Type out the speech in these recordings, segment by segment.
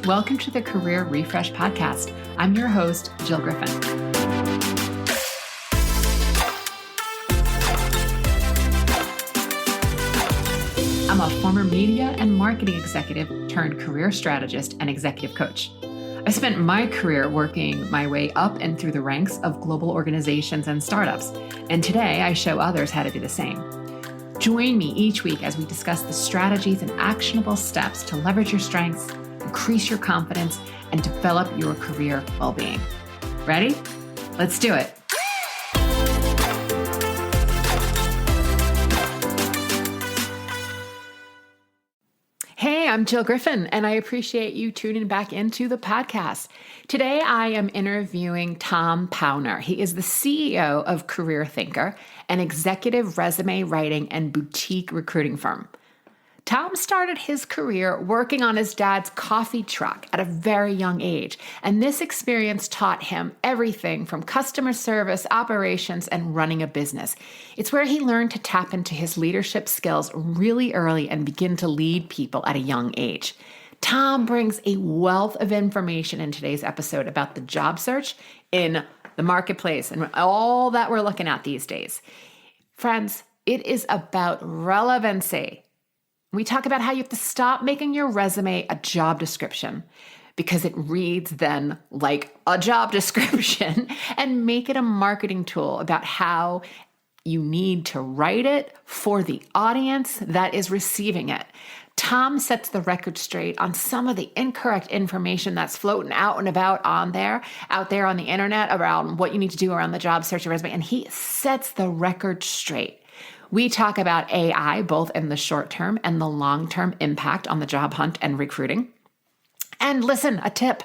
Welcome to the Career Refresh Podcast. I'm your host, Jill Griffin. I'm a former media and marketing executive turned career strategist and executive coach. I spent my career working my way up and through the ranks of global organizations and startups, and today I show others how to do the same. Join me each week as we discuss the strategies and actionable steps to leverage your strengths, increase your confidence, and develop your career well-being. Ready? Let's do it. Hey, I'm Jill Griffin, and I appreciate you tuning back into the podcast. Today, I am interviewing Tom Powner. He is the CEO of Career Thinker, an executive resume writing and boutique recruiting firm. Tom started his career working on his dad's coffee truck at a very young age, and this experience taught him everything from customer service, operations, and running a business. It's where he learned to tap into his leadership skills really early and begin to lead people at a young age. Tom brings a wealth of information in today's episode about the job search in the marketplace and all that we're looking at these days. Friends, it is about relevancy. We talk about how you have to stop making your resume a job description because it reads then like a job description and make it a marketing tool about how you need to write it for the audience that is receiving it. Tom sets the record straight on some of the incorrect information that's floating out and about out there on the internet around what you need to do around the job search and resume, and he sets the record straight. We talk about AI, both in the short term and the long term impact on the job hunt and recruiting. And listen, a tip,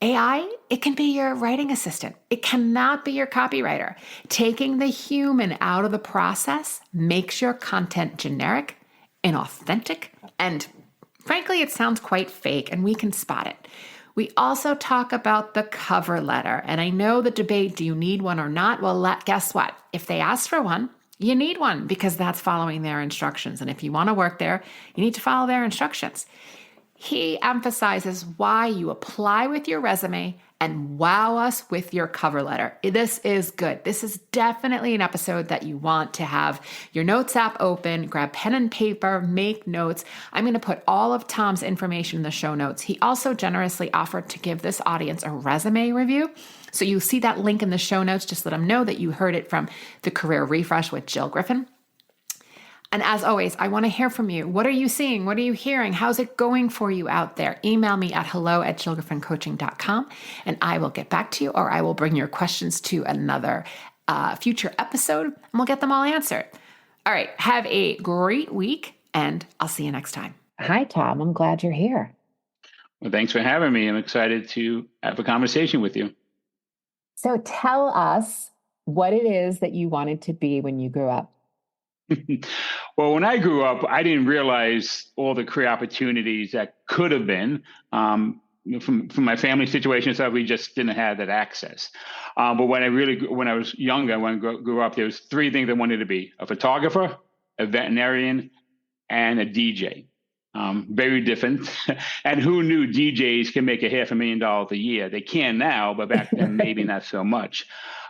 AI, it can be your writing assistant. It cannot be your copywriter. Taking the human out of the process makes your content generic, inauthentic, and frankly, it sounds quite fake, and we can spot it. We also talk about the cover letter. And I know the debate, do you need one or not? Well, guess what? If they ask for one, you need one because that's following their instructions. And if you want to work there, you need to follow their instructions. He emphasizes why you apply with your resume and wow us with your cover letter. This is good. This is definitely an episode that you want to have your notes app open, grab pen and paper, make notes. I'm going to put all of Tom's information in the show notes. He also generously offered to give this audience a resume review. So you see that link in the show notes. Just let them know that you heard it from the Career Refresh with Jill Griffin. And as always, I want to hear from you. What are you seeing? What are you hearing? How's it going for you out there? Email me at hello@jillgriffincoaching.com and I will get back to you, or I will bring your questions to another future episode and we'll get them all answered. All right. Have a great week and I'll see you next time. Hi, Tom. I'm glad you're here. Well, thanks for having me. I'm excited to have a conversation with you. So tell us what it is that you wanted to be when you grew up. Well, when I grew up, I didn't realize all the career opportunities that could have been. From my family situation and stuff, we just didn't have that access. But when I was younger, when I grew up, there was three things I wanted to be: a photographer, a veterinarian, and a DJ. Very different. And who knew DJs can make $500,000 a year? They can now, but back then, maybe not so much.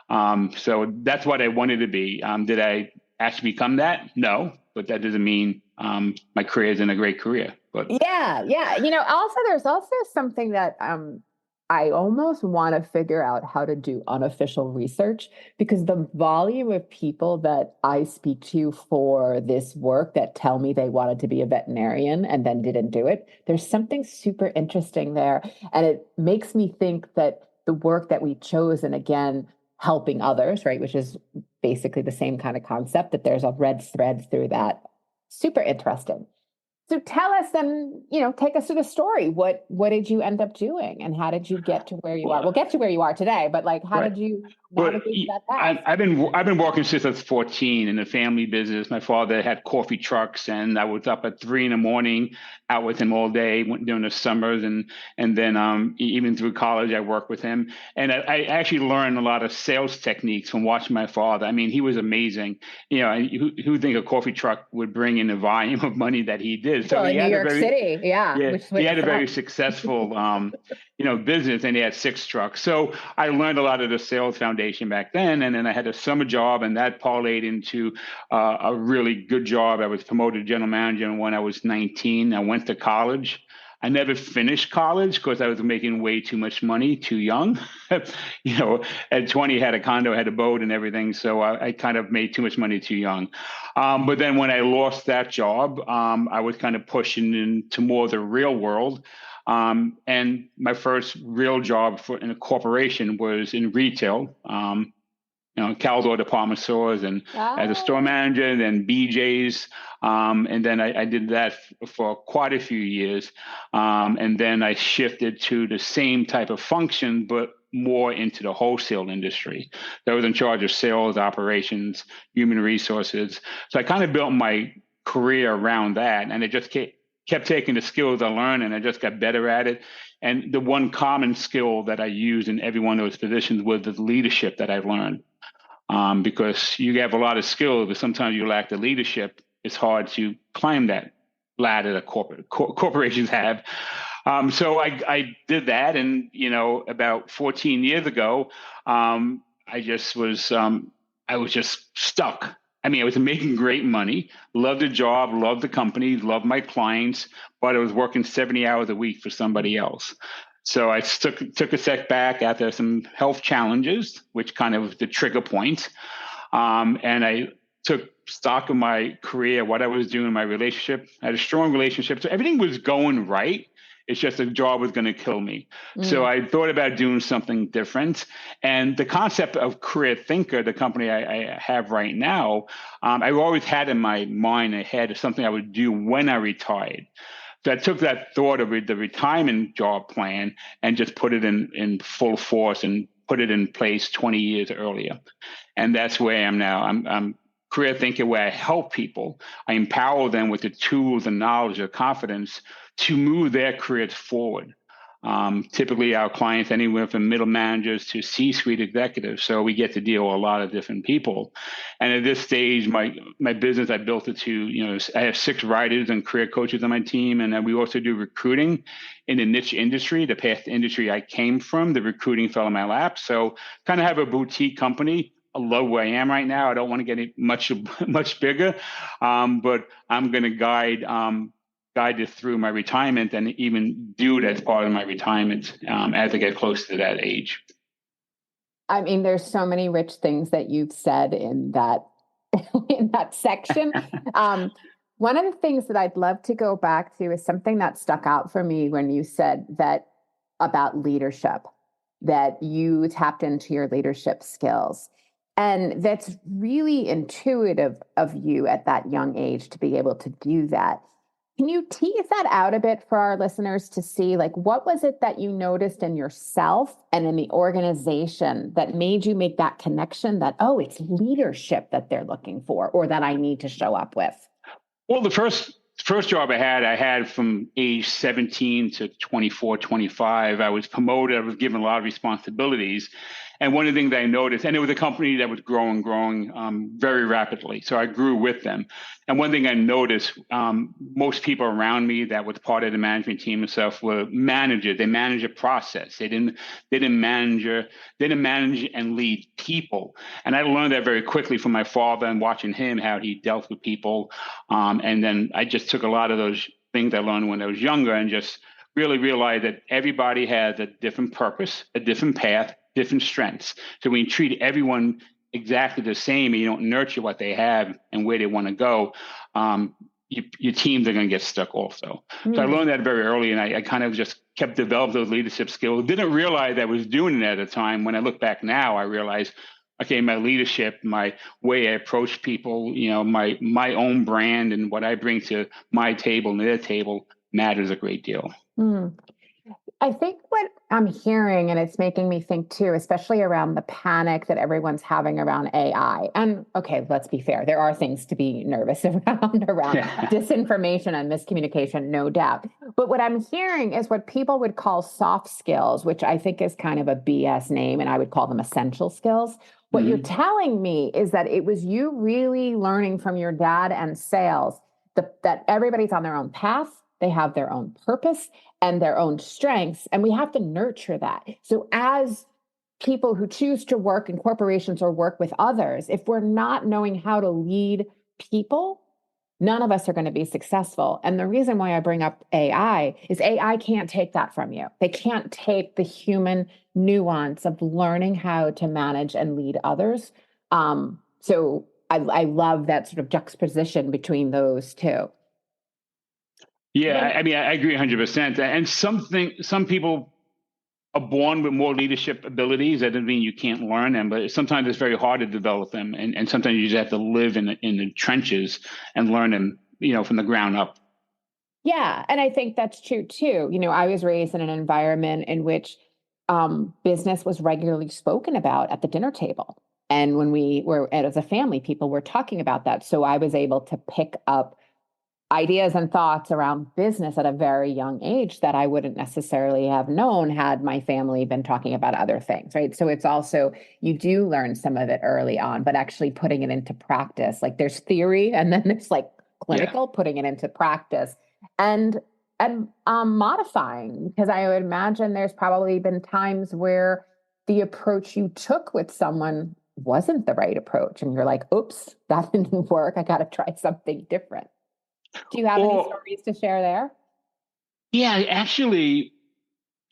So that's what I wanted to be. Did I actually become that? No, but that doesn't mean my career isn't a great career. But yeah. There's also something that I almost want to figure out how to do unofficial research, because the volume of people that I speak to for this work that tell me they wanted to be a veterinarian and then didn't do it, there's something super interesting there. And it makes me think that the work that we chose, and again, helping others, right, which is basically the same kind of concept, that there's a red thread through that. Super interesting. So tell us then, take us through the story. What did you end up doing and how did you get to where you are? We'll get to where you are today, but how did you navigate that path? I've been working since I was 14 in the family business. My father had coffee trucks and I was up at 3 a.m, out with him all day during the summers. And then even through college, I worked with him. And I actually learned a lot of sales techniques from watching my father. I mean, he was amazing. Who think a coffee truck would bring in the volume of money that he did? years. So Well, he in New had a York very, City, yeah, yeah, which he had switches a very up. successful, business, and he had 6 trucks. So I learned a lot of the sales foundation back then, and then I had a summer job, and that parlayed into a really good job. I was promoted to general manager when I was 19. I went to college. I never finished college because I was making way too much money too young. At 20, had a condo, had a boat, and everything. So I kind of made too much money too young. But then when I lost that job, I was kind of pushing into more of the real world. And my first real job in a corporation was in retail. Caldor department stores, and as a store Oh, manager, and then BJ's, and then I did that for quite a few years, and then I shifted to the same type of function, but more into the wholesale industry. So I was in charge of sales, operations, human resources. So I kind of built my career around that, and it just kept taking the skills I learned, and I just got better at it. And the one common skill that I used in every one of those positions was the leadership that I learned. Because you have a lot of skills, but sometimes you lack the leadership. It's hard to climb that ladder that corporations have. So I did that, and about 14 years ago, I was just stuck. I mean, I was making great money, loved the job, loved the company, loved my clients, but I was working 70 hours a week for somebody else. So I took a step back after some health challenges, which kind of was the trigger point. And I took stock of my career, what I was doing, my relationship. I had a strong relationship. So everything was going right. It's just the job was going to kill me. So I thought about doing something different. And the concept of career thinker, the company I have right now, I've always had in my mind ahead of something I would do when I retired. So I took that thought of the retirement job plan and just put it in full force and put it in place 20 years earlier. And that's where I am now. I'm career thinker, where I help people. I empower them with the tools and knowledge or confidence to move their careers forward. Typically, our clients anywhere from middle managers to C-suite executives. So we get to deal with a lot of different people. And at this stage, my business, I built it to, I have 6 writers and career coaches on my team. And we also do recruiting in the niche industry, the past industry I came from. The recruiting fell in my lap. So kind of have a boutique company. I love where I am right now. I don't want to get it much bigger, but I'm going to guide it through my retirement, and even do it as part of my retirement as I get close to that age. I mean, there's so many rich things that you've said in that in that section. One of the things that I'd love to go back to is something that stuck out for me when you said that about leadership, that you tapped into your leadership skills. And that's really intuitive of you at that young age to be able to do that. Can you tease that out a bit for our listeners to see, like, what was it that you noticed in yourself and in the organization that made you make that connection that, oh, it's leadership that they're looking for, or that I need to show up with? Well, the first job I had from age 17 to 24, 25. I was promoted. I was given a lot of responsibilities. And one of the things I noticed, and it was a company that was growing very rapidly. So I grew with them. And one thing I noticed, most people around me that was part of the management team and stuff were managers. They managed a process. They didn't manage and lead people. And I learned that very quickly from my father and watching him, how he dealt with people. And then I just took a lot of those things I learned when I was younger and just really realized that everybody has a different purpose, a different path, different strengths. So when you treat everyone exactly the same and you don't nurture what they have and where they want to go, your teams are going to get stuck also. So I learned that very early, and I kind of just kept developing those leadership skills. Didn't realize I was doing it at the time. When I look back now, I realize, okay, my leadership, my way I approach people, my own brand and what I bring to my table and their table matters a great deal. I think what I'm hearing, and it's making me think too, especially around the panic that everyone's having around AI. And okay, let's be fair. There are things to be nervous around disinformation and miscommunication, no doubt. But what I'm hearing is what people would call soft skills, which I think is kind of a BS name, and I would call them essential skills. What you're telling me is that it was you really learning from your dad and sales that everybody's on their own path. They have their own purpose and their own strengths, and we have to nurture that. So as people who choose to work in corporations or work with others, if we're not knowing how to lead people, none of us are going to be successful. And the reason why I bring up AI is AI can't take that from you. They can't take the human nuance of learning how to manage and lead others. So I love that sort of juxtaposition between those two. Yeah, When, I mean, I agree 100%. And some people are born with more leadership abilities. That doesn't mean you can't learn them, but sometimes it's very hard to develop them. And sometimes you just have to live in the trenches and learn them, from the ground up. yeah, and I think that's true too. I was raised in an environment in which business was regularly spoken about at the dinner table. And when we were, as a family, people were talking about that. So I was able to pick up ideas and thoughts around business at a very young age that I wouldn't necessarily have known had my family been talking about other things, right? So it's also, you do learn some of it early on, but actually putting it into practice, like there's theory and then there's like Yeah. clinical, putting it into practice and modifying, because I would imagine there's probably been times where the approach you took with someone wasn't the right approach. And you're like, oops, that didn't work. I got to try something different. Do you have any Or, stories to share there? yeah, actually,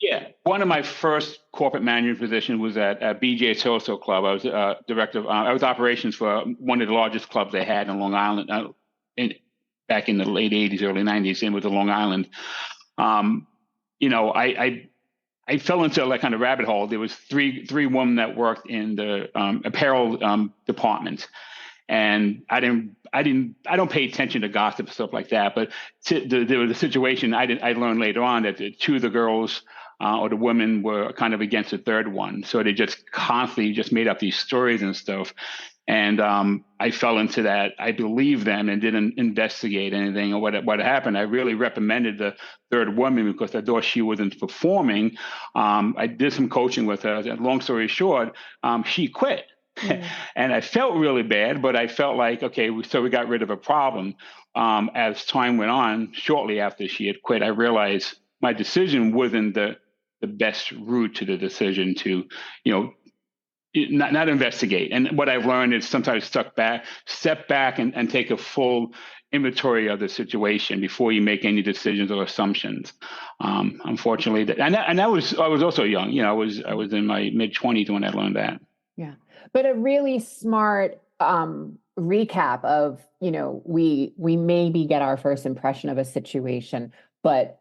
yeah. One of my first corporate management positions was at BJ's Social Club. I was director of, I was operations for one of the largest clubs they had in Long Island back in the late 80s, early 90s, and with the Long Island. Um, I fell into like kind of rabbit hole. There was three women that worked in the apparel department, and I don't pay attention to gossip and stuff like that. But there was a situation I learned later on that two of the girls or the women were kind of against the third one, so they just constantly just made up these stories and stuff. And I fell into that. I believed them and didn't investigate anything or what happened. I really reprimanded the third woman because I thought she wasn't performing. I did some coaching with her. Long story short, she quit. And I felt really bad, but I felt like, okay, so we got rid of a problem. As time went on, shortly after she had quit, I realized my decision wasn't the best route to the decision to, not investigate. And what I've learned is sometimes step back and take a full inventory of the situation before you make any decisions or assumptions. Unfortunately, I was also young. I was in my mid-20s when I learned that. Yeah. But a really smart recap of, we maybe get our first impression of a situation, but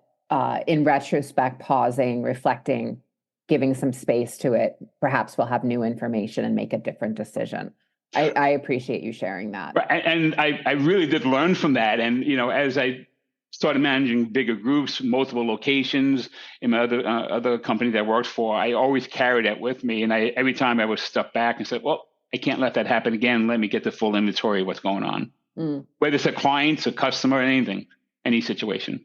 in retrospect, pausing, reflecting, giving some space to it, perhaps we'll have new information and make a different decision. I appreciate you sharing that. Right. And I really did learn from that. And, as I started managing bigger groups, multiple locations in my other companies I worked for, I always carried that with me. And every time I would step back and say, well, I can't let that happen again. Let me get the full inventory of what's going on. Whether it's a client, a customer, anything, any situation.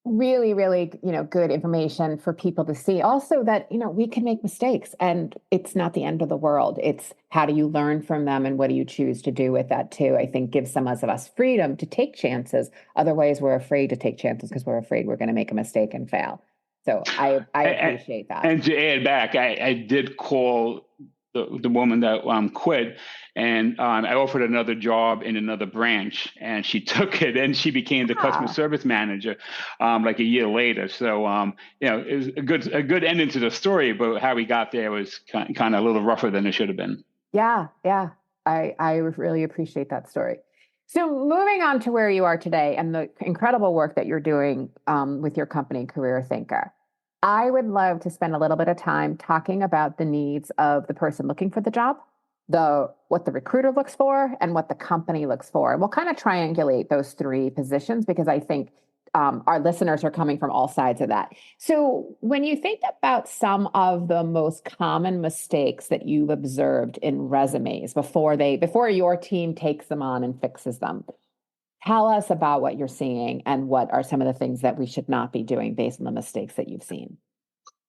Really, really, good information for people to see. Also that, we can make mistakes and it's not the end of the world. It's how do you learn from them and what do you choose to do with that too? I think gives some of us freedom to take chances. Otherwise, we're afraid to take chances because we're afraid we're going to make a mistake and fail. So I appreciate that. And to add back, I did call the woman that quit, and I offered another job in another branch, and she took it, and she became the customer service manager like a year later. So it was a good ending to the story, but how we got there was kind of a little rougher than it should have been. Yeah, I really appreciate that story. So moving on to where you are today and the incredible work that you're doing with your company, Career Thinker. I would love to spend a little bit of time talking about the needs of the person looking for the job, what the recruiter looks for, and what the company looks for. And we'll kind of triangulate those three positions because I think our listeners are coming from all sides of that. So when you think about some of the most common mistakes that you've observed in resumes before your team takes them on and fixes them, tell us about what you're seeing and what are some of the things that we should not be doing based on the mistakes that you've seen.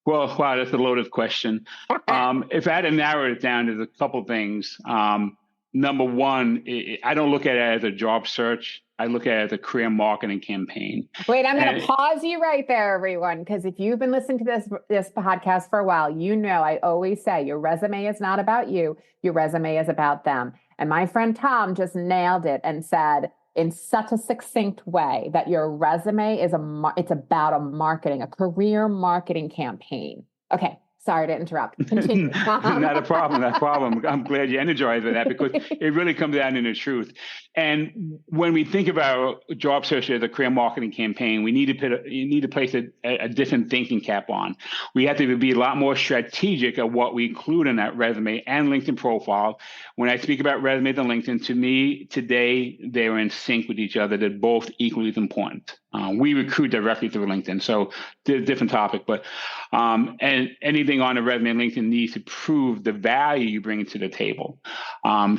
Well, that's a loaded question. If I had to narrow it down, there's a couple things. number one, I don't look at it as a job search. I look at it as a career marketing campaign. Wait, I'm going to pause you right there, everyone, because if you've been listening to this podcast for a while, you know I always say your resume is not about you. Your resume is about them. And my friend Tom just nailed it and said in such a succinct way that your resume is it's about a career marketing campaign. Okay. Sorry to interrupt. Continue. Not a problem. Not a problem. I'm glad you energized with that because it really comes down to the truth. And when we think about job search as a career marketing campaign, you need to place a different thinking cap on. We have to be a lot more strategic at what we include in that resume and LinkedIn profile. When I speak about resumes and LinkedIn, to me today they're in sync with each other. They're both equally as important. We recruit directly through LinkedIn, so it's a different topic. But and anything on the resume and LinkedIn needs to prove the value you bring to the table.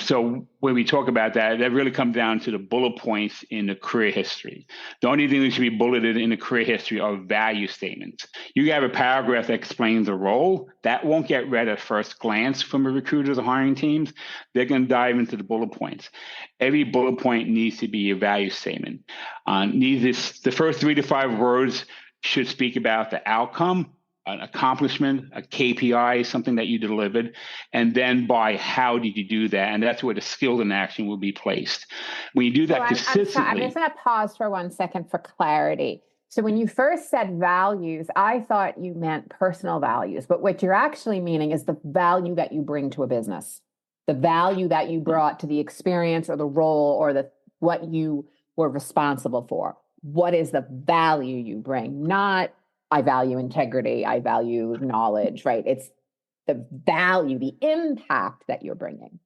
So when we talk about that, that really comes down to the bullet points in the career history. The only thing that should be bulleted in the career history are value statements. You have a paragraph that explains the role. That won't get read at first glance from the recruiters or hiring teams. They're going to dive into the bullet points. Every bullet point needs to be a value statement. The first 3 to 5 words should speak about the outcome, an accomplishment, a KPI, something that you delivered, and then by how did you do that? And that's where the skills in action will be placed. When you do that consistently. I'm just going to pause for 1 second for clarity. So when you first said values, I thought you meant personal values, but what you're actually meaning is the value that you bring to a business, the value that you brought to the experience or the role or what you were responsible for. What is the value you bring? Not I value integrity, I value knowledge, right? It's the value, the impact that you're bringing.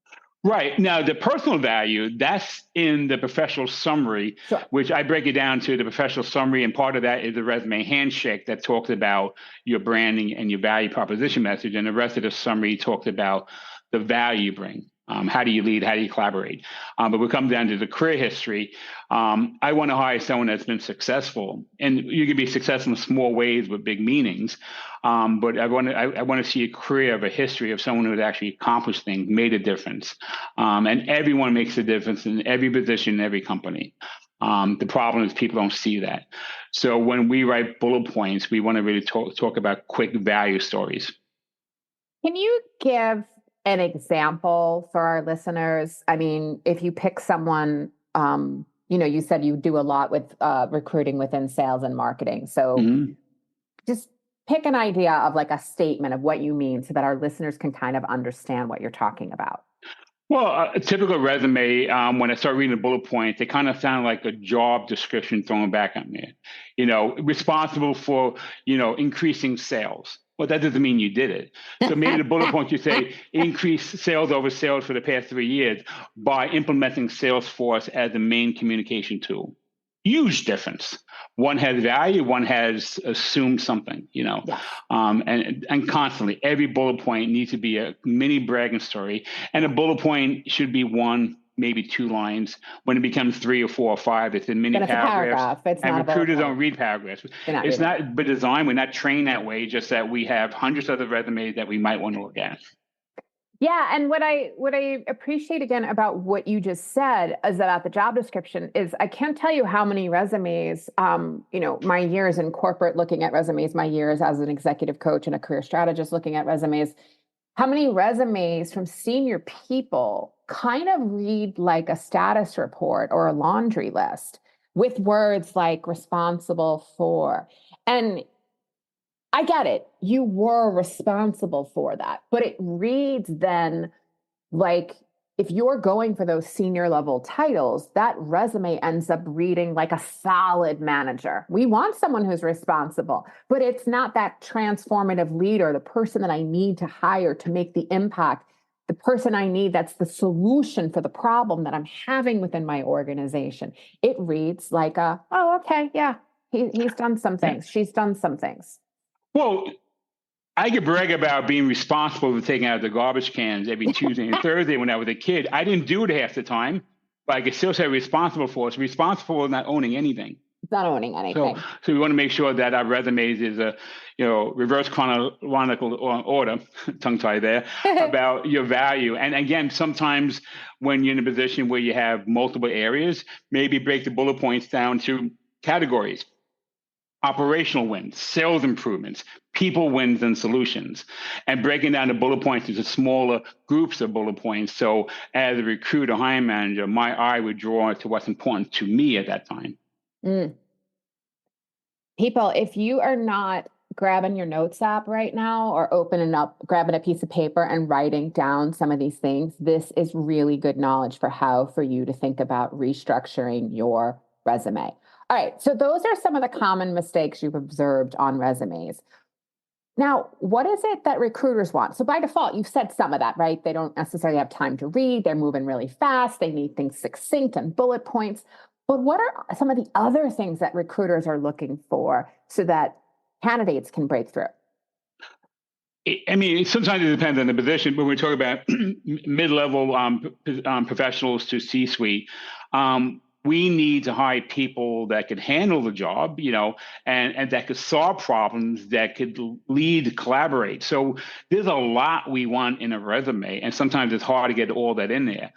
Right. Now, the personal value, that's in the professional summary, sure, which I break it down to the professional summary. And part of that is the resume handshake that talks about your branding and your value proposition message. And the rest of the summary talks about the value you bring. How do you lead? How do you collaborate? But we come down to the career history. I want to hire someone that's been successful, and you can be successful in small ways with big meanings. But I want to see a career of a history of someone who has actually accomplished things, made a difference. And everyone makes a difference in every position, in every company. The problem is people don't see that. So when we write bullet points, we want to really talk about quick value stories. Can you give an example for our listeners? I mean, if you pick someone, you said you do a lot with recruiting within sales and marketing. So just pick an idea of like a statement of what you mean so that our listeners can kind of understand what you're talking about. Well, a typical resume, when I start reading the bullet points, they kind of sound like a job description thrown back at me. Responsible for, increasing sales. Well, that doesn't mean you did it. So maybe the bullet point you say, increase sales over sales for the past 3 years by implementing Salesforce as the main communication tool. Huge difference. One has value, one has assumed something, Yeah. And constantly, every bullet point needs to be a mini bragging story. And a bullet point should be 1, maybe 2 lines. When it becomes 3 or 4 or 5, it's in mini paragraphs. And recruiters don't read paragraphs. It's not by design. We're not trained that way, just that we have hundreds of other resumes that we might want to look at. Yeah. And what I appreciate again about what you just said is about the job description is I can't tell you how many resumes, my years in corporate looking at resumes, my years as an executive coach and a career strategist looking at resumes, how many resumes from senior people kind of read like a status report or a laundry list with words like responsible for. And I get it. You were responsible for that, but it reads then like if you're going for those senior level titles, that resume ends up reading like a solid manager. We want someone who's responsible, but it's not that transformative leader, the person that I need to hire to make the impact, the person I need that's the solution for the problem that I'm having within my organization. It reads like okay, yeah, he's done some things. She's done some things. Well, I could brag about being responsible for taking out the garbage cans every Tuesday and Thursday when I was a kid. I didn't do it half the time, but I could still say responsible for it. Responsible for not owning anything. Not owning So, anything. so we want to make sure that our resumes is a, reverse chronological order, tongue tie there, about your value. And again, sometimes when you're in a position where you have multiple areas, maybe break the bullet points down to categories: operational wins, sales improvements, people wins, and solutions, and breaking down the bullet points into smaller groups of bullet points. So as a recruiter, hiring manager, my eye would draw to what's important to me at that time. Mm. People, if you are not grabbing your notes app right now or opening up, grabbing a piece of paper and writing down some of these things, this is really good knowledge for you to think about restructuring your resume. All right, so those are some of the common mistakes you've observed on resumes. Now, what is it that recruiters want? So by default, you've said some of that, right? They don't necessarily have time to read. They're moving really fast. They need things succinct and bullet points. But what are some of the other things that recruiters are looking for so that candidates can break through? I mean, sometimes it depends on the position. When we talk about mid-level professionals to C-suite, we need to hire people that could handle the job, and that could solve problems, that could lead, collaborate. So there's a lot we want in a resume, and sometimes it's hard to get all that in there.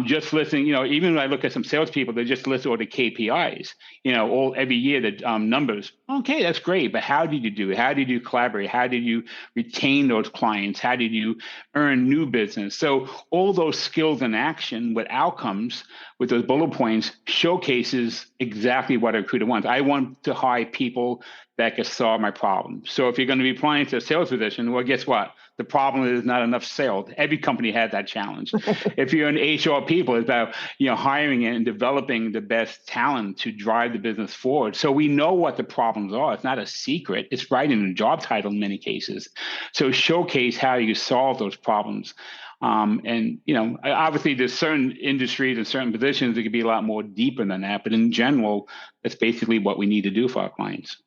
Just listing, even when I look at some salespeople, they just list all the KPIs, every year, the numbers. Okay, that's great, but how did you do it? How did you collaborate? How did you retain those clients? How did you earn new business? So all those skills in action with outcomes, with those bullet points, showcases exactly what a recruiter wants. I want to hire people that can solve my problem. So if you're going to be applying to a sales position, well, guess what? The problem is not enough sales. Every company has that challenge. If you're in HR people, it's about hiring and developing the best talent to drive the business forward. So we know what the problems are. It's not a secret. It's right in the job title in many cases. So showcase how you solve those problems. And obviously there's certain industries and certain positions that could be a lot more deeper than that. But in general, that's basically what we need to do for our clients.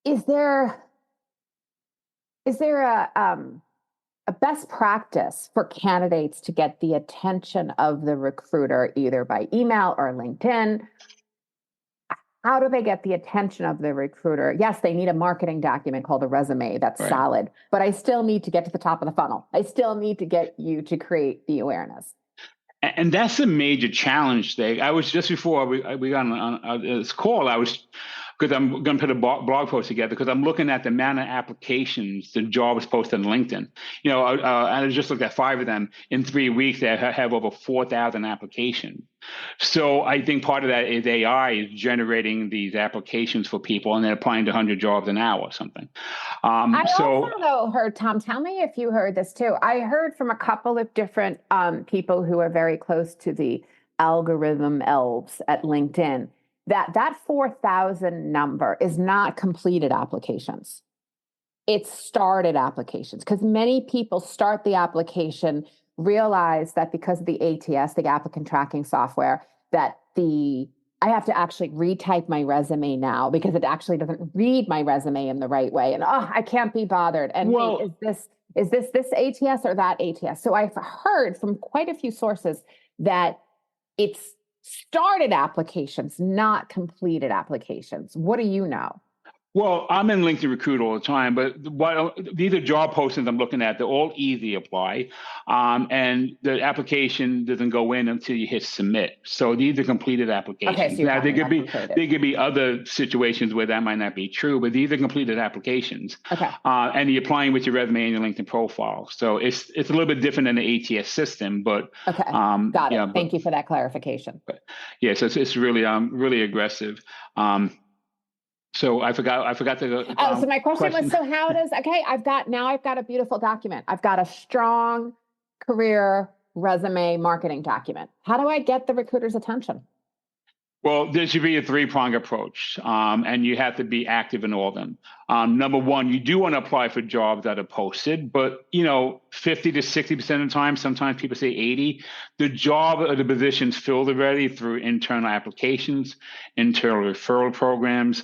Is there a best practice for candidates to get the attention of the recruiter, either by email or LinkedIn? How do they get the attention of the recruiter? Yes, they need a marketing document called a resume. That's Right. solid, but I still need to get to the top of the funnel. I still need to get you to create the awareness. And that's a major challenge, Dave. I was just before we got on this call, because I'm going to put a blog post together, because I'm looking at the amount of applications the job was posted on LinkedIn. I just looked at 5 of them. In 3 weeks, they have over 4,000 applications. So I think part of that is AI is generating these applications for people, and they're applying to 100 jobs an hour or something. I also, though, heard, Tom, tell me if you heard this too. I heard from a couple of different people who are very close to the algorithm elves at LinkedIn that 4,000 number is not completed applications. It's started applications, because many people start the application, realize that because of the ATS, the applicant tracking software, that I have to actually retype my resume now because it actually doesn't read my resume in the right way. And I can't be bothered. And well, wait, is this ATS or that ATS? So I've heard from quite a few sources that it's started applications, not completed applications. What do you know? Well, I'm in LinkedIn Recruit all the time, but these are job postings I'm looking at. They're all easy apply, and the application doesn't go in until you hit submit. So these are completed applications. Okay, so now there could be other situations where that might not be true, but these are completed applications. Okay, and you're applying with your resume and your LinkedIn profile. So it's a little bit different than the ATS system, but okay, got it. Thank you for that clarification. But yeah, so it's really really aggressive. So I forgot the so my question was, so how does, okay, I've got a beautiful document. I've got a strong career resume marketing document. How do I get the recruiter's attention? Well, there should be a 3-pronged approach, and you have to be active in all of them. Number one, you do want to apply for jobs that are posted, but 50 to 60% of the time, sometimes people say 80, the job or the position's filled already through internal applications, internal referral programs.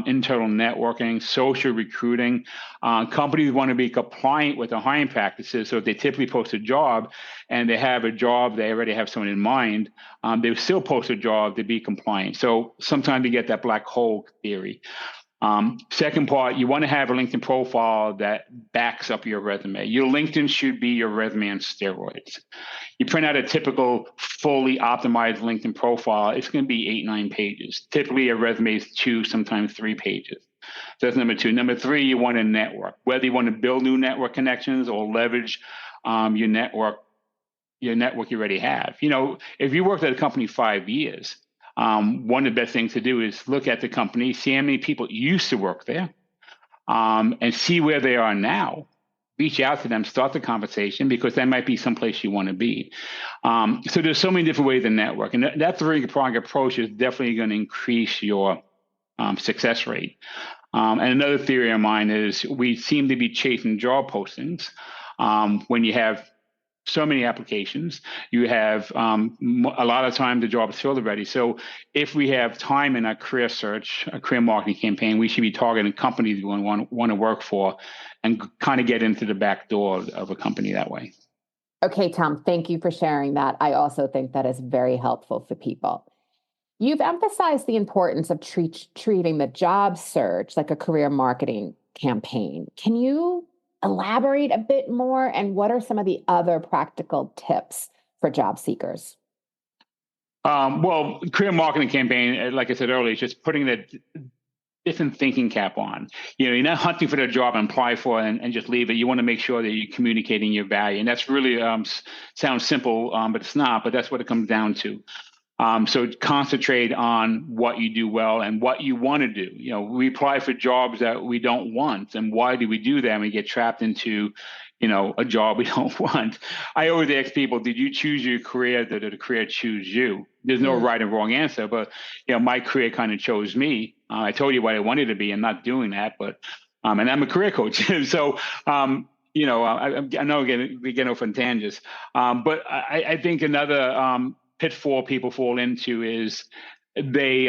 internal networking, social recruiting. Companies want to be compliant with the hiring practices. So if they typically post a job and they have a job, they already have someone in mind, they still post a job to be compliant. So sometimes you get that black hole theory. Second part, you want to have a LinkedIn profile that backs up your resume. Your LinkedIn should be your resume on steroids. You print out a typical fully optimized LinkedIn profile, it's going to be 8-9 pages. Typically, a resume is 2, sometimes 3 pages. So that's number 2. Number 3, you want to network. Whether you want to build new network connections or leverage your network you already have. If you worked at a company 5 years, one of the best things to do is look at the company, see how many people used to work there, and see where they are now. Reach out to them, start the conversation, because that might be someplace you want to be. So there's so many different ways to network. And that three-pronged approach is definitely going to increase your success rate. And another theory of mine is we seem to be chasing job postings when you have so many applications. You have a lot of time the job is filled already. So if we have time in our career search, a career marketing campaign, we should be targeting companies we want to work for and kind of get into the back door of a company that way. Okay, Tom, thank you for sharing that. I also think that is very helpful for people. You've emphasized the importance of treating the job search like a career marketing campaign. Can you elaborate a bit more? And what are some of the other practical tips for job seekers? Well, career marketing campaign, like I said earlier, is just putting that different thinking cap on. You're not hunting for the job and apply for it and just leave it. You want to make sure that you're communicating your value. And that's really sounds simple, but it's not. But that's what it comes down to. So concentrate on what you do well and what you want to do. We apply for jobs that we don't want. And why do we do that? And we get trapped into, a job we don't want. I always ask people, did you choose your career? Did the career choose you? There's no right and wrong answer, but, my career kind of chose me. I told you what I wanted to be. I'm not doing that, but, and I'm a career coach. So, I know we get off on tangents, but I think another pitfall people fall into is they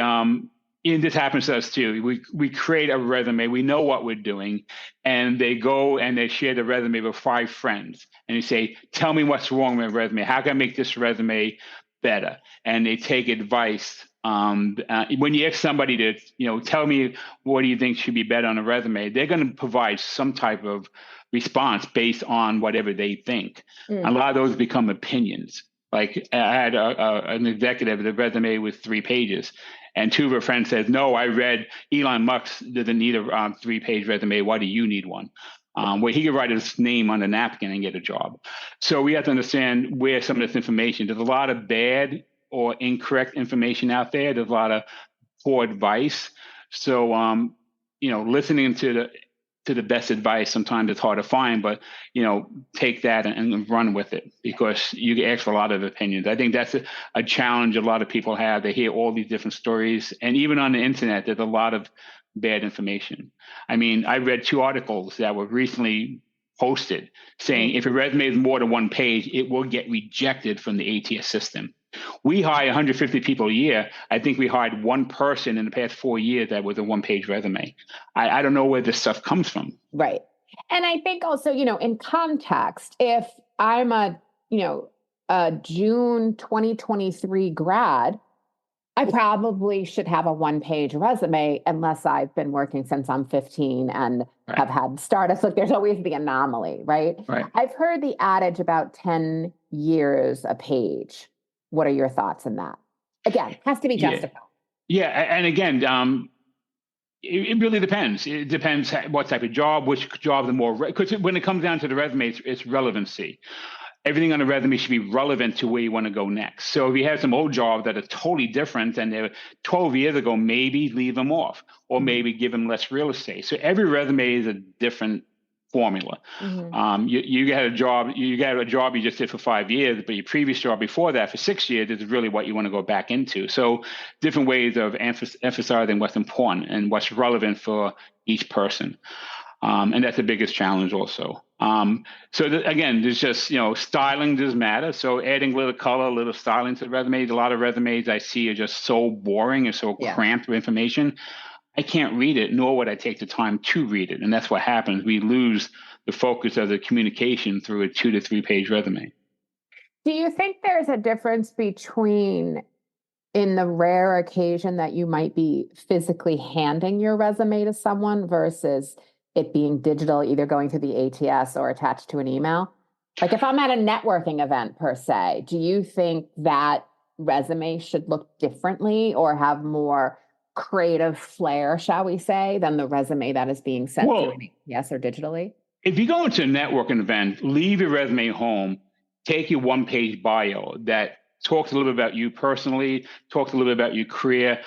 and this happens to us too. We create a resume, we know what we're doing, and they go and they share the resume with 5 friends, and they say, "Tell me what's wrong with my resume. How can I make this resume better?" And they take advice. When you ask somebody to, tell me what do you think should be better on a resume, they're going to provide some type of response based on whatever they think. A lot of those become opinions. Like I had an executive, the resume was 3 pages, and 2 of her friends said, "No, I read Elon Musk doesn't need a 3-page resume. Why do you need one?" Where he could write his name on a napkin and get a job. So we have to understand where some of this information. There's a lot of bad or incorrect information out there. There's a lot of poor advice. So listening to the best advice, sometimes it's hard to find, but take that and run with it, because you get asked for a lot of opinions. I think that's a challenge a lot of people have. They hear all these different stories, and even on the internet, there's a lot of bad information. I mean, I read 2 articles that were recently posted saying if a resume is more than 1 page, it will get rejected from the ATS system. We hire 150 people a year. I think we hired 1 person in the past 4 years that was a 1-page resume. I don't know where this stuff comes from. Right. And I think also, in context, if I'm a June 2023 grad, I probably should have a 1-page resume unless I've been working since I'm 15 and have had startups. Look, there's always the anomaly, right? I've heard the adage about 10 years a page. What are your thoughts on that? Again, it has to be justified. Yeah. And again, it really depends. It depends what type of job, which job the more, because when it comes down to the resume, it's relevancy. Everything on the resume should be relevant to where you want to go next. So if you have some old jobs that are totally different and they were 12 years ago, maybe leave them off or maybe give them less real estate. So every resume is a different formula. You got a job you just did for 5 years, but your previous job before that for 6 years is really what you want to go back into. So different ways of emphasizing what's important and what's relevant for each person. And that's the biggest challenge also. Again, there's just, styling does matter. So adding a little color, a little styling to the resumes. A lot of resumes I see are just so boring and so cramped with information. I can't read it, nor would I take the time to read it. And that's what happens. We lose the focus of the communication through a 2 to 3 page resume. Do you think there's a difference between, in the rare occasion that you might be physically handing your resume to someone versus it being digital, either going through the ATS or attached to an email? Like if I'm at a networking event per se, do you think that resume should look differently or have more creative flair, shall we say, than the resume that is being sent through Well, an ATS or digitally? if you go into a networking event, leave your resume home, take your 1 page bio that talks a little bit about you personally, talks a little bit about your career,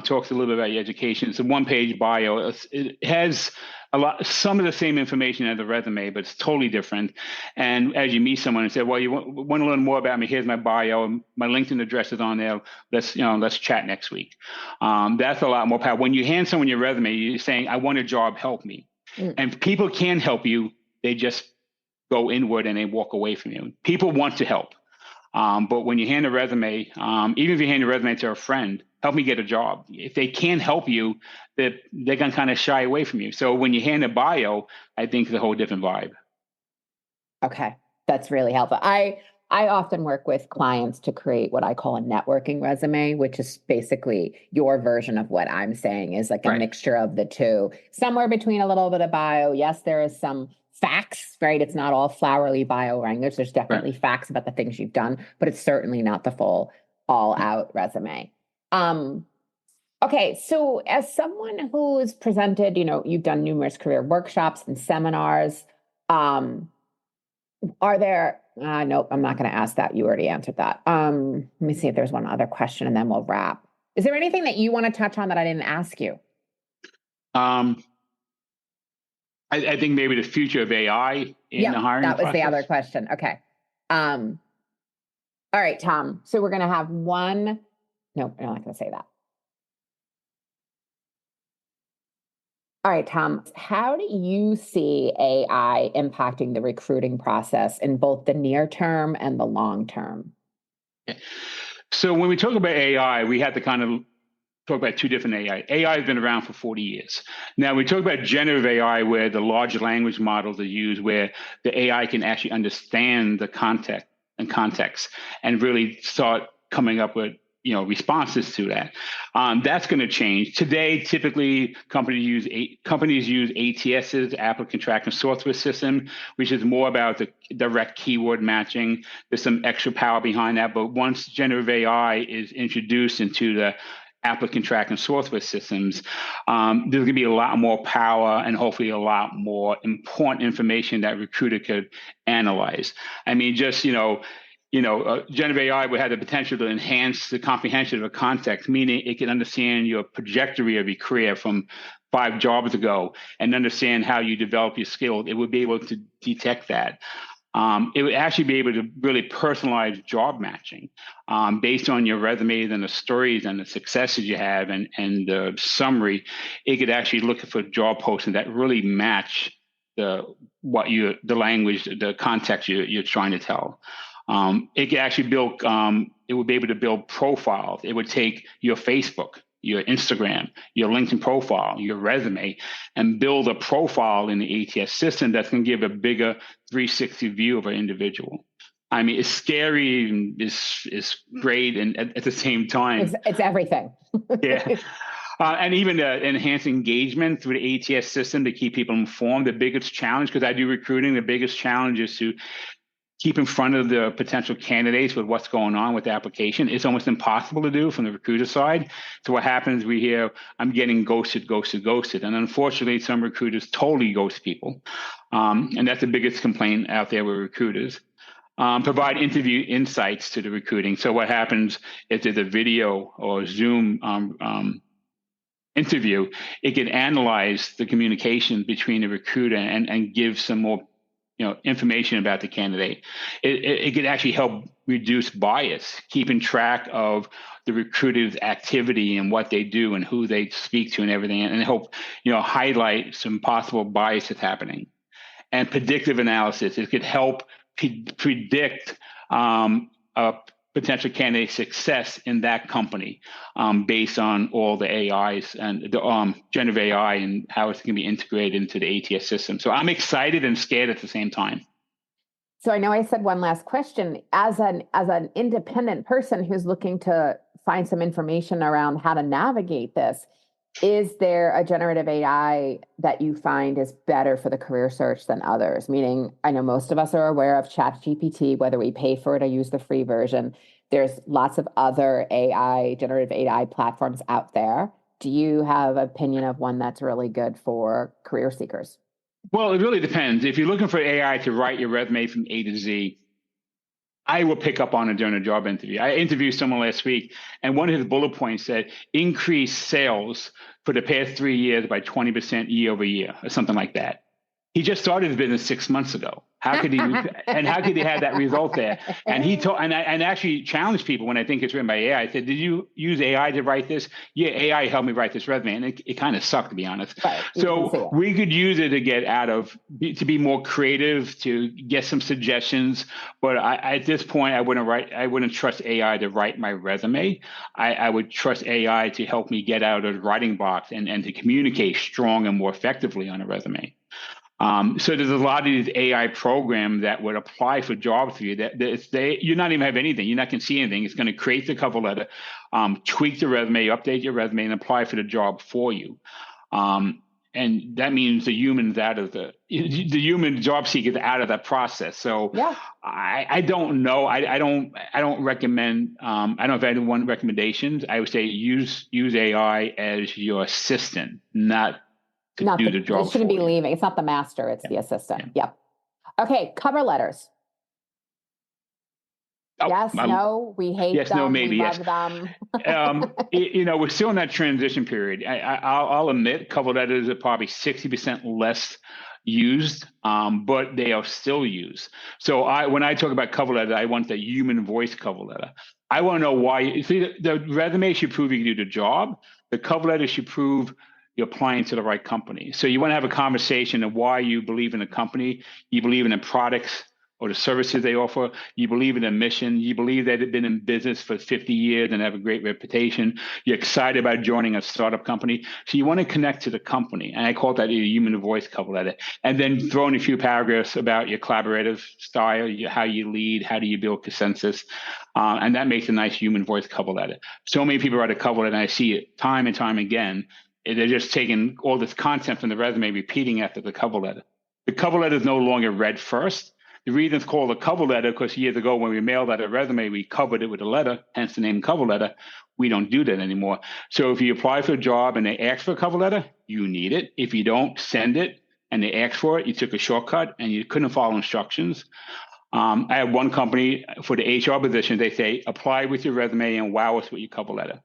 talks a little bit about your education. It's a 1 page bio. It has some of the same information as the resume, but it's totally different. And as you meet someone and say, well, you want to learn more about me, here's my bio, my LinkedIn address is on there. Let's chat next week. That's a lot more powerful. When you hand someone your resume, you're saying, I want a job, help me. And people can help you. They just go inward and they walk away from you. People want to help. But when you hand a resume, even if you hand a resume to a friend, help me get a job. If they can't help you, they're going to kind of shy away from you. So when you hand a bio, I think it's a whole different vibe. Okay, that's really helpful. I often work with clients to create what I call a networking resume, which is basically your version of what I'm saying is like a mixture of the two, somewhere between a little bit of bio. Yes, there is some facts, right? It's not all flowery bio wranglers. There's definitely facts about the things you've done, but it's certainly not the full all out resume. Okay, so as someone who's presented, you've done numerous career workshops and seminars. Are there, nope, I'm not going to ask that. You already answered that. Let me see if there's one other question and then we'll wrap. Is there anything that you want to touch on that I didn't ask you? I think maybe the future of AI in the hiring process. That was the other question. Okay. All right, Tom. So we're going to have one. No, I'm not going to say that. All right, Tom, how do you see AI impacting the recruiting process in both the near term and the long term? So when we talk about AI, we have to kind of talk about two different AI. AI has been around for 40 years. Now we talk about generative AI, where the large language models are used, where the AI can actually understand the context and really start coming up with responses to that. That's going to change. Today, typically companies use ATSs, applicant tracking software system, which is more about the direct keyword matching. There's some extra power behind that, but once generative AI is introduced into the applicant tracking software systems, there's going to be a lot more power and hopefully a lot more important information that recruiter could analyze. I mean, just generative AI would have the potential to enhance the comprehension of a context, meaning it can understand your trajectory of your career from 5 jobs ago and understand how you develop your skills. It would be able to detect that. It would actually be able to really personalize job matching based on your resumes and the stories and the successes you have and the summary. It could actually look for job postings that really match the language, the context you're trying to tell. It could actually build, it would be able to build profiles. It would take your Facebook, your Instagram, your LinkedIn profile, your resume, and build a profile in the ATS system that's going to give a bigger 360 view of an individual. I mean, it's scary and it's great, and at the same time, it's everything. Yeah. And even enhance engagement through the ATS system to keep people informed. The biggest challenge, because I do recruiting, the biggest challenge is to keep in front of the potential candidates with what's going on with the application. It's almost impossible to do from the recruiter side. So what happens, we hear, I'm getting ghosted. And unfortunately, some recruiters totally ghost people. And that's the biggest complaint out there with recruiters. Provide interview insights to the recruiting. So what happens if there's a video or Zoom interview, it can analyze the communication between the recruiter and give some more information about the candidate. It could actually help reduce bias, keeping track of the recruiter's activity and what they do and who they speak to and everything, and help highlight some possible bias that's happening. And predictive analysis, it could help predict a potential candidate success in that company based on all the AIs and the generative AI and how it's going to be integrated into the ATS system. So I'm excited and scared at the same time. So I know I said one last question. As an independent person who's looking to find some information around how to navigate this, is there a generative AI that you find is better for the career search than others? Meaning, I know most of us are aware of ChatGPT, whether we pay for it or use the free version. There's lots of other generative AI platforms out there. Do you have an opinion of one that's really good for career seekers? Well, it really depends. If you're looking for AI to write your resume from A to Z, I will pick up on it during a job interview. I interviewed someone last week, and one of his bullet points said, increase sales for the past 3 years by 20% year over year, or something like that. He just started his business 6 months ago. How could he have that result there? And he told, and actually challenged people when I think it's written by AI. I said, did you use AI to write this? Yeah, AI helped me write this resume. And it kind of sucked, to be honest. Right, so we could use it to get to be more creative, to get some suggestions. But at this point, I wouldn't trust AI to write my resume. I would trust AI to help me get out of the writing box and to communicate strong and more effectively on a resume. So there's a lot of these AI programs that would apply for jobs for you you're not even have anything. You're not going to see anything. It's going to create the cover letter, tweak the resume, update your resume, and apply for the job for you. And that means the human job seeker is out of that process. So yeah. I don't know. I don't recommend. I don't have any one recommendations. I would say use AI as your assistant, not do the job. It shouldn't be leaving. It's not the master. It's the assistant. Yeah. Okay. Cover letters. Oh, yes, no, we hate them. No, maybe, we love them. We're still in that transition period. I'll admit cover letters are probably 60% less used, but they are still used. So when I talk about cover letter, I want the human voice cover letter. I want to know why. See, the resume should prove you can do the job. The cover letter should prove you're applying to the right company. So you want to have a conversation of why you believe in the company, you believe in the products or the services they offer, you believe in their mission, you believe that they've been in business for 50 years and have a great reputation, you're excited about joining a startup company. So you want to connect to the company. And I call that a human voice cover letter. And then throw in a few paragraphs about your collaborative style, how you lead, how do you build consensus. And that makes a nice human voice cover letter. So many people write a cover letter, and I see it time and time again. They're just taking all this content from the resume, repeating after the cover letter. The cover letter is no longer read first. The reason it's called a cover letter, because years ago when we mailed out a resume, we covered it with a letter, hence the name cover letter. We don't do that anymore. So if you apply for a job and they ask for a cover letter, you need it. If you don't send it and they ask for it, you took a shortcut and you couldn't follow instructions. I have one company for the HR position. They say, apply with your resume and wow us with your cover letter.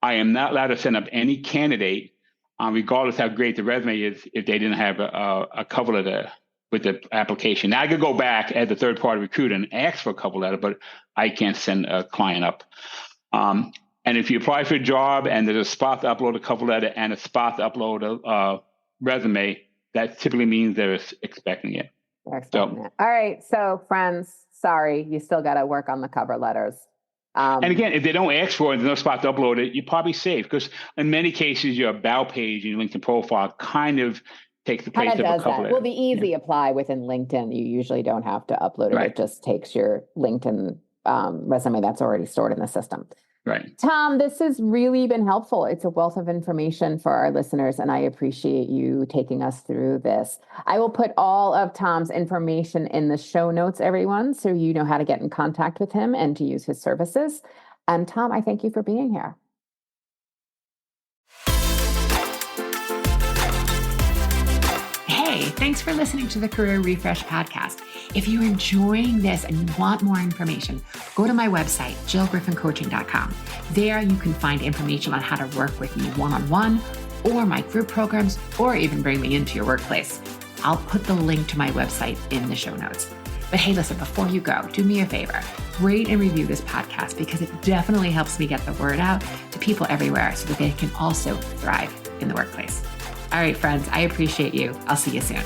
I am not allowed to send up any candidate, regardless how great the resume is, if they didn't have a cover letter with the application. Now I could go back as a third-party recruiter and ask for a cover letter, but I can't send a client up. And if you apply for a job and there's a spot to upload a cover letter and a spot to upload a resume, that typically means they're expecting it. All right. So friends, sorry, you still got to work on the cover letters. And again, if they don't ask for it, there's no spot to upload it, you're probably safe, because in many cases, your about page and your LinkedIn profile kind of takes the place of a cover letter. Well, the easy apply within LinkedIn, you usually don't have to upload it. Right. It just takes your LinkedIn resume that's already stored in the system. Right. Tom, this has really been helpful. It's a wealth of information for our listeners, and I appreciate you taking us through this. I will put all of Tom's information in the show notes, everyone, so you know how to get in contact with him and to use his services. And Tom, I thank you for being here. Hey, thanks for listening to the Career Refresh podcast. If you're enjoying this and you want more information, go to my website, jillgriffincoaching.com. There you can find information on how to work with me one-on-one or my group programs, or even bring me into your workplace. I'll put the link to my website in the show notes. But hey, listen, before you go, do me a favor, rate and review this podcast, because it definitely helps me get the word out to people everywhere so that they can also thrive in the workplace. All right, friends, I appreciate you. I'll see you soon.